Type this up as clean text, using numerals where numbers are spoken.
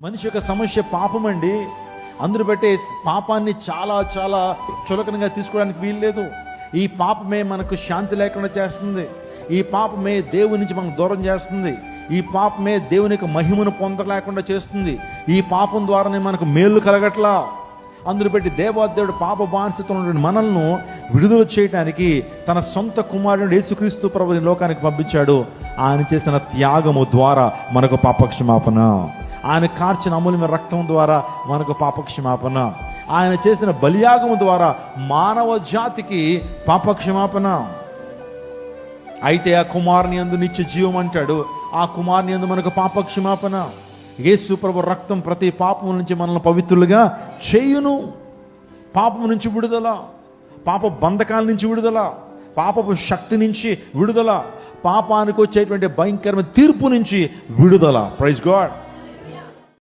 మనిషి యొక్క సమస్య పాపం అండి. అందును బట్టే పాపాన్ని చాలా చాలా చులకనగా తీసుకోవడానికి వీల్లేదు. ఈ పాపమే మనకు శాంతి లేకుండా చేస్తుంది. ఈ పాపమే దేవుని నుంచి మనకు దూరం చేస్తుంది. ఈ పాపమే దేవుని యొక్క మహిమను పొందలేకుండా చేస్తుంది. ఈ పాపం ద్వారానే మనకు మేలు కలగట్లా. అందును బట్టి దేవాదేవుడు పాప బానిసతో ఉన్న మనల్ని విడుదల చేయడానికి తన సొంత కుమారుడు యేసుక్రీస్తు ప్రభుని లోకానికి పంపించాడు. ఆయన చేసిన త్యాగము ద్వారా మనకు పాపక్షమాపణ, ఆయన కార్చిన అమూల్యమైన రక్తం ద్వారా మనకు పాపక్షమాపణ, ఆయన చేసిన బలియాగము ద్వారా మానవ జాతికి పాపక్షమాపణ. అయితే ఆ కుమారుని యందు నిత్య జీవం అంటాడు. ఆ కుమారుని యందు మనకు పాపక్షమాపణ. యేసు ప్రభు రక్తం ప్రతి పాపం నుంచి మనల్ని పవిత్రులుగా చేయును. పాపం నుంచి విడుదల, పాప బంధకాల నుంచి విడుదల, పాపపు శక్తి నుంచి విడుదల, పాపానికి వచ్చేటువంటి భయంకరమైన తీర్పు నుంచి విడుదల. Praise God.